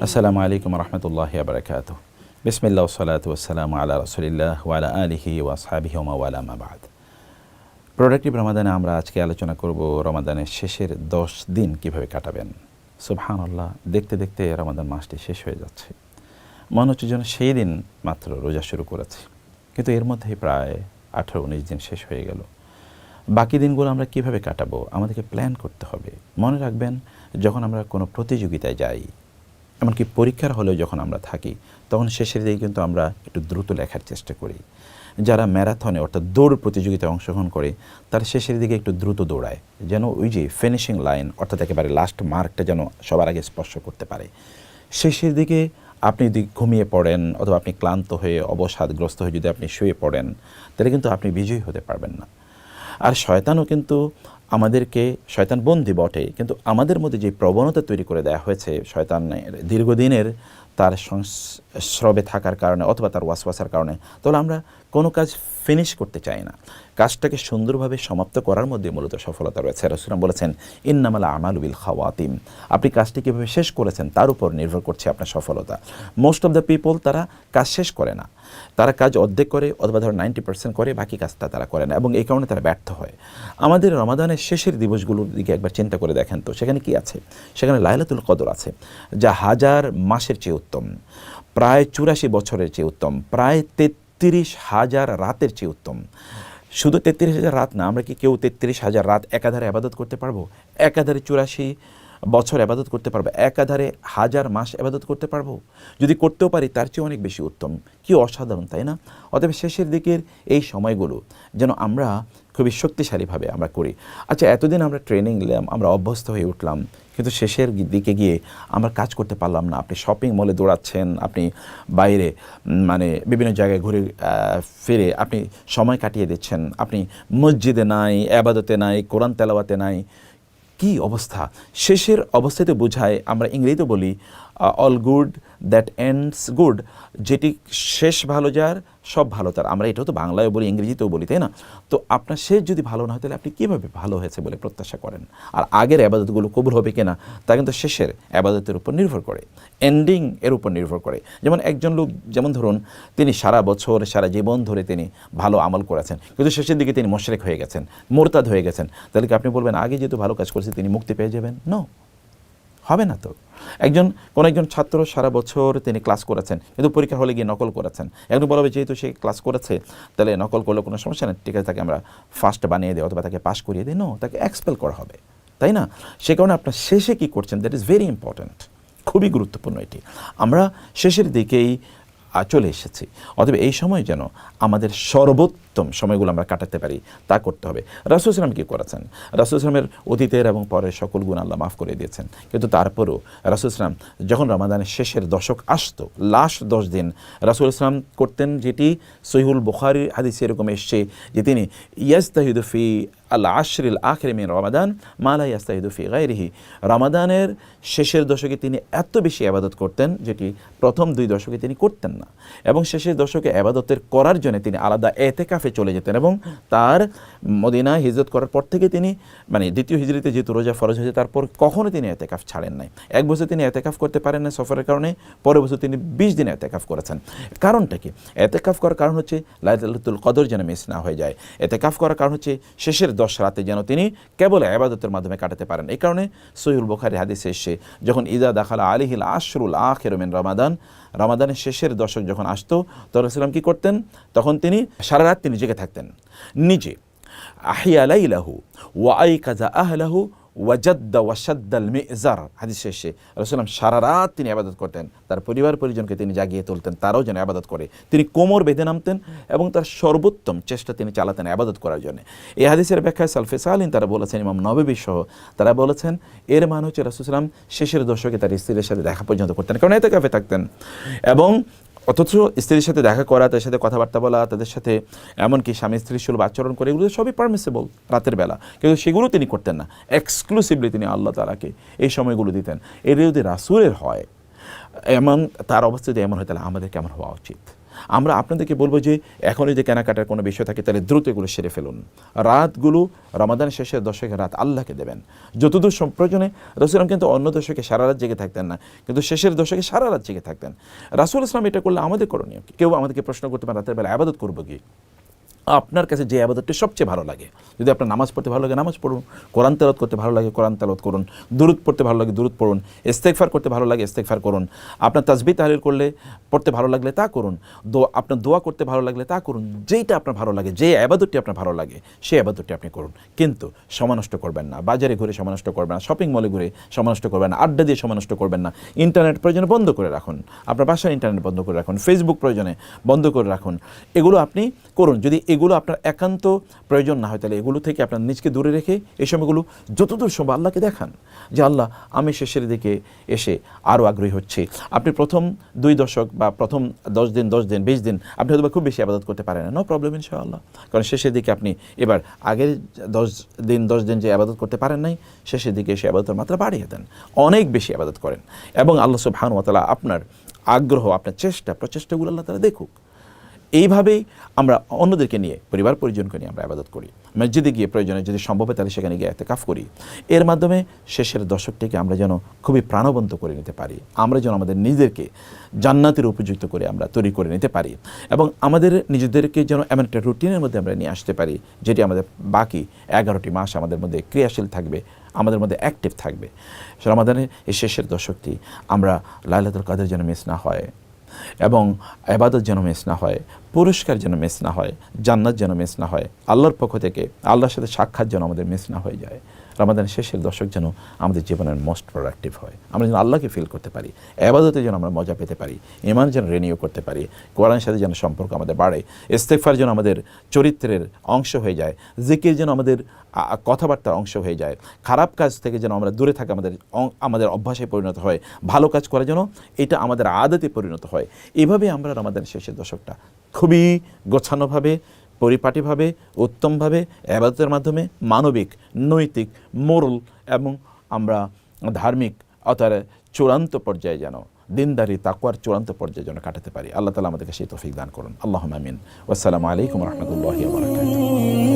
আসসালামু আলাইকুম রহমতুল্লাহি ওয়া বারাকাতুহু। বিসমিল্লাহ ওয়াসসালাতু ওয়াসসালামু আলা রাসূলিল্লাহ ওয়া আলা আলিহি ওয়া আসহাবিহি ওয়া মাওয়ালা মা বা'দ। প্রোডাক্টিভ রমাদানে আমরা আজকে আলোচনা করব রমাদানের শেষের 10 দিন কিভাবে কাটাবেন। সুবহানাল্লাহ, দেখতে দেখতে রমাদান মাসটি শেষ হয়ে যাচ্ছে। মনে হচ্ছে যেন সেই দিন মাত্র রোজা শুরু করেছি, কিন্তু এর মধ্যেই প্রায় 18-19 দিন শেষ হয়ে গেল। বাকি দিনগুলো আমরা কিভাবে কাটাবো আমাদেরকে প্ল্যান করতে হবে। মনে রাখবেন, যখন আমরা কোনো প্রতিযোগিতায় যাই, এমনকি পরীক্ষার হলেও যখন আমরা থাকি, তখন শেষের দিকে কিন্তু আমরা একটু দ্রুত লেখার চেষ্টা করি। যারা ম্যারাথনে অর্থাৎ দৌড় প্রতিযোগিতায় অংশগ্রহণ করে, তারা শেষের দিকে একটু দ্রুত দৌড়ায়, যেন ওই যে ফিনিশিং লাইন অর্থাৎ একেবারে লাস্ট মার্কটা যেন সবার আগে স্পর্শ করতে পারে। শেষের দিকে আপনি যদি ঘুমিয়ে পড়েন অথবা আপনি ক্লান্ত হয়ে অবসাদগ্রস্ত হয়ে যদি আপনি শুয়ে পড়েন, তাহলে কিন্তু আপনি বিজয়ী হতে পারবেন না। আর শয়তানও কিন্তু আমাদেরকে, শয়তান বন্দী বটে, কিন্তু আমাদের মধ্যে যে প্রবণতা তৈরি করে দেওয়া হয়েছে শয়তানের দীর্ঘদিনের তার সংস্রবে থাকার কারণে অথবা তার ওয়াসওয়াসার কারণে, তাহলে আমরা কোনো কাজ ফিনিশ করতে চাই না। কাজটাকে সুন্দরভাবে সমাপ্ত করার মধ্যে মূলত সফলতা রয়েছে। রাসূল বলেছেন, ইন্নামাল আমালু বিল খাওয়াতিম। আপনি কাজটি কীভাবে শেষ করেছেন তার উপর নির্ভর করছে আপনার সফলতা। মোস্ট অফ দ্য পিপল তারা কাজ শেষ করে না, তারা কাজ অর্ধেক করে অথবা ধরো 90% করে, বাকি কাজটা তারা করে না, এবং এই কারণে তারা ব্যর্থ হয়। আমাদের রমাদানের শেষের দিবসগুলোর দিকে একবার চিন্তা করে দেখেন তো, সেখানে কি আছে? সেখানে লাইলাতুল কদর আছে, যা 1000 মাসের চেয়ে উত্তম, প্রায় 84 বছরের চেয়ে উত্তম, প্রায় 33,000 রাতের চেয়ে উত্তম। শুধু 33,000 রাত না, আমরা কি কেউ 33,000 রাত একাধারে আবাদত করতে পারবো? একাধারে 84 বছর আবাদত করতে পারবো? একাধারে 1000 মাস আবাদত করতে পারবো? যদি করতেও পারি, তার চেয়ে অনেক বেশি উত্তম। কি অসাধারণ, তাই না? অতএব শেষের দিকের এই সময়গুলো যেন আমরা খুবই শক্তিশালীভাবে আমরা করি। আচ্ছা, এতদিন আমরা ট্রেনিং নিলাম, আমরা অভ্যস্ত হয়ে উঠলাম, কিন্তু শেষের দিকে গিয়ে আমরা কাজ করতে পারলাম না। আপনি শপিং মলে দৌড়াচ্ছেন, আপনি বাইরে বিভিন্ন জায়গায় ঘুরে ফিরে আপনি সময় কাটিয়ে দিচ্ছেন, আপনি মসজিদে নাই, আবাদতে নাই, কোরআন তেলাওয়াতে নাই। কি অবস্থা! শেষের অবস্থাতে বোঝায়, আমরা ইংরেজিতে বলি all good that ends good, যেটি শেষ ভালো যার সব ভালো তার। আমরা এটাও তো বাংলায় বলি, ইংরেজিতেও বলি, তাই না? তো আপনার শেষ যদি ভালো না হয়, তাহলে আপনি কীভাবে ভালো হয়েছে বলে প্রত্যাশা করেন? আর আগের আবাদতগুলো কবুল হবে কিনা তা কিন্তু শেষের আবাদতের উপর নির্ভর করে, এন্ডিং এর উপর নির্ভর করে। যেমন একজন লোক, যেমন ধরুন তিনি সারা বছর সারা জীবন ধরে তিনি ভালো আমল করেছেন, কিন্তু শেষের দিকে তিনি মুশরিক হয়ে গেছেন, মুরতাদ হয়ে গেছেন, তাহলে কি আপনি বলবেন আগে যেহেতু ভালো কাজ করেছে তিনি মুক্তি পেয়ে যাবেন? নো, হবে না তো। কোন একজন ছাত্র সারা বছর তিনি ক্লাস করেছেন, কিন্তু পরীক্ষা হলে গিয়ে নকল করেছেন। একদম বলা হবে যেহেতু সে ক্লাস করেছে, তাহলে নকল করলে কোনো সমস্যা নেই, ঠিক আছে, তাকে আমরা ফার্স্ট বানিয়ে দিই অথবা তাকে পাস করিয়ে দিই। নো, তাকে এক্সপেল করা হবে, তাই না? সে কারণে আপনার শেষে কী করছেন, দ্যাট ইজ ভেরি ইম্পর্ট্যান্ট, খুবই গুরুত্বপূর্ণ এটি। আমরা শেষের দিকেই চলে এসেছি, অতএব এই সময় যেন আমাদের সর্বোত্তম সময়গুলো আমরা কাটাতে পারি, তা করতে হবে। রাসূল সাল্লাল্লাহু আলাইহি ওয়াসাল্লাম কী করেছেন? রাসূল সাল্লাল্লাহু আলাইহি ওয়াসাল্লামের অতীতের এবং পরের সকল গুণ আল্লাহ মাফ করে দিয়েছেন, কিন্তু তারপরেও রাসূল সাল্লাল্লাহু আলাইহি ওয়াসাল্লাম যখন রমাদানের শেষের দশক আসতো, লাস্ট 10 দিন রাসূল সাল্লাল্লাহু আলাইহি ওয়াসাল্লাম করতেন, যেটি সহিহুল বুখারীর হাদিসে এরকম এসছে যে তিনি ইয়াজতাহিদু ফি আল আশরিল আখির মিন রমাদান মা লা ইয়াজতাহিদু ফি গায়রিহি। রমাদানের শেষের দশকে তিনি এত বেশি ইবাদত করতেন, যেটি প্রথম 2 দশকে তিনি করতেন না, এবং শেষের দশকে ইবাদতের করার জন্য তিনি আলাদা এতেকাফে চলে যেতেন। এবং তার মদিনায় হিজরত করার পর থেকে তিনি দ্বিতীয় হিজরিতে যেহেতু রোজা ফরজ হয়েছে, তারপর কখনো তিনি এতেকাফ ছাড়েন নাই। 1 বছর তিনি এতেকাফ করতে পারেন না সফরের কারণে, পরের বছর তিনি 20 দিন এতেকাফ করেছেন। কারণটা কি? এতেকাফ করার কারণ হচ্ছে লাইলাতুল কদর যেন মিস না হয়ে যায়। এতেকাফ করার কারণ হচ্ছে শেষের 10 রাতে যেন তিনি কেবল ইবাদতের মাধ্যমে কাটাতে পারেন। এই কারণে সহিহুল বুখারী হাদিসে এসে যখন ইজা দাখালা আলাইহিল আশরুল আখির মিন রমাদান, রমাদানের শেষের দশক যখন আসতো, তখন রাসূল কী করতেন? তখন তিনি সারা রাত তিনি জেগে থাকতেন, নিজে আহিয়া লাইলাহু ওয়া আইকাযা আহলাহু ওয়াজাদ্দা ওয়াশাদ্দাল মিজার। হাদিস শেষে রাসূল সারা রাত তিনি ইবাদত করতেন, তার পরিবার পরিজনকে তিনি জাগিয়ে তুলতেন, তারাও যেন ইবাদত করে। তিনি কোমর বেঁধে নামতেন এবং তার সর্বোত্তম চেষ্টা তিনি চালাতেন ইবাদত করার জন্য। এই হাদিসের ব্যাখ্যায় সালফে সালিহিন তারা বলেছেন, ইমাম নববী সহ তারা বলেছেন, এর মানে হচ্ছে রাসূল সাল্লাল্লাহু আলাইহি ওয়াসাল্লাম শেষের দশকে তার স্ত্রীর সাথে দেখা পর্যন্ত করতেন, কারণ এতেকাফে থাকতেন। এবং অথচ স্ত্রীর সাথে দেখা করা, তাদের সাথে কথাবার্তা বলা, তাদের সাথে এমনকি স্বামী স্ত্রীর সুলভ আচরণ করে, এগুলো সবই পারমিসেবল রাতের বেলা, কিন্তু সেগুলো তিনি করতেন না। এক্সক্লুসিভলি তিনি আল্লাহ তাআলাকে এই সময়গুলো দিতেন। এর যদি রাসূলের হয়, এমন তার অবস্থা যদি এমন হয় তাহলে আমাদের কেমন হওয়া উচিত? আমরা আপনাদেরকে বলবো যে এখনই যে কেনাকাটার কোনো বিষয় থাকে তাহলে দ্রুত এগুলো সেরে ফেলুন। রাতগুলো রমাদান শেষের দশকের রাত আল্লাহকে দেবেন যতদূর প্রয়োজনে। রাসূল কিন্তু অন্য দশকে সারা রাত জেগে থাকতেন না, কিন্তু শেষের দশকে সারা রাত জেগে থাকতেন। রাসূল ইসলাম এটা করলে আমাদের করণীয় কি? কেউ আমাদেরকে প্রশ্ন করতে পারে রাতের বেলা ইবাদত করবো কি? আপনার কাছে যে আবাদতটি সবচেয়ে ভালো লাগে, যদি আপনার নামাজ পড়তে ভালো লাগে নামাজ পড়ুন, কোরআন তেলাওয়াত করতে ভালো লাগে কোরআন তেলাওয়াত করুন, দুরূদ পড়তে ভালো লাগে দুরূদ পড়ুন, ইস্তেগফার করতে ভালো লাগে ইস্তেগফার করুন, আপনার তাসবিহ তাহলিল করলে পড়তে ভালো লাগলে তা করুন, আপনার দোয়া করতে ভালো লাগলে তা করুন। যেইটা আপনার ভালো লাগে, যে আবাদতটি আপনার ভালো লাগে সেই আবাদতটি আপনি করুন। কিন্তু সময় নষ্ট করবেন না, বাজারে ঘুরে সময় নষ্ট করবেন না, শপিং মলে ঘুরে সময় নষ্ট করবেন না, আড্ডা দিয়ে সময় নষ্ট করবেন না। ইন্টারনেট প্রয়োজনে বন্ধ করে রাখুন, আপনার বাসার ইন্টারনেট বন্ধ করে রাখুন, ফেসবুক প্রয়োজনে বন্ধ করে রাখুন। এগুলো আপনি করুন। যদি এগুলো আপনার একান্ত প্রয়োজন না হয় তাহলে এগুলো থেকে আপনার নিজকে দূরে রেখে এই সময়গুলো যতদূর সম্ভব আল্লাহকে দেখান যে আল্লাহ আমি শেষের দিকে এসে আরও আগ্রহী হচ্ছি। আপনি প্রথম 2 দশক বা প্রথম 10 দিন 20 দিন আপনি হয়তো খুব বেশি আবাদত করতে পারেন না, নো প্রবলেম ইনশাআল্লাহ। কারণ শেষের দিকে আপনি এবার আগের 10 দিন যে আবাদত করতে পারেন নাই, শেষের দিকে এসে আবাদতের মাত্রা বাড়িয়ে দেন, অনেক বেশি আবাদত করেন এবং আল্লাহ সুবহানাহু ওয়া তাআলা আপনার আগ্রহ, আপনার প্রচেষ্টাগুলো আল্লাহ তাআলা দেখুক। এইভাবেই আমরা অন্যদেরকে নিয়ে, পরিবার পরিজনকে নিয়ে আমরা ইবাদত করি। মসজিদে গিয়ে প্রয়োজনে যদি সম্ভব হয় তাহলে সেখানে গিয়ে ইতিকাফ করি। এর মাধ্যমে শেষের দশকটিকে আমরা যেন খুবই প্রাণবন্ত করে নিতে পারি, আমরা যেন আমাদের নিজেদেরকে জান্নাতের উপযুক্ত করে আমরা তৈরি করে নিতে পারি এবং আমাদের নিজেদেরকে যেন এমন একটা রুটিনের মধ্যে আমরা নিয়ে আসতে পারি যেটি আমাদের বাকি 11টি মাস আমাদের মধ্যে ক্রিয়াশীল থাকবে, আমাদের মধ্যে অ্যাক্টিভ থাকবে। রমাদানের এই শেষের দশকটি আমরা লাইলাতুল কদর যেন মিস না হয় এবং ইবাদত যেন মিস না হয়, পুরস্কার যেন মিস না হয়, জান্নাত যেন মিস না হয়, আল্লাহর পক্ষ থেকে আল্লাহর সাথে সাক্ষাৎ যেন আমাদের মিস না হয়ে যায়। রমাদানের শেষের দশক যেন আমাদের জীবনের মোস্ট প্রোডাক্টিভ হয়, আমরা যেন আল্লাহকে ফিল করতে পারি, ইবাদতে যেন আমরা মজা পেতে পারি, ঈমান যেন রিনিউ করতে পারি, কোরআনের সাথে যেন সম্পর্ক আমাদের বাড়ে, ইস্তেগফার যেন আমাদের চরিত্রের অংশ হয়ে যায়, জিকির যেন আমাদের কথাবার্তার অংশ হয়ে যায়, খারাপ কাজ থেকে যেন আমরা দূরে থাকা আমাদের অভ্যাসে পরিণত হয়, ভালো কাজ করা যেন এটা আমাদের আদতে পরিণত হয়। এভাবে আমরা রমাদানের শেষের দশকটা খুবই গোছানোভাবে, পরিপাটিভাবে, উত্তমভাবে ইবাদতের মাধ্যমে মানবিক, নৈতিক, মোরাল এবং আমরা ধার্মিক অর্থাৎ চূড়ান্ত পর্যায়ে যেন দিনদারি তাকওয়ার চূড়ান্ত পর্যায়ে যেন কাটাতে পারি। আল্লাহ তাআলা আমাদেরকে সেই তৌফিক দান করুন। আল্লাহুম্মা আমিন। ওয়াসসালামু আলাইকুম ওয়া রাহমাতুল্লাহি ওয়া বারাকাতুহু।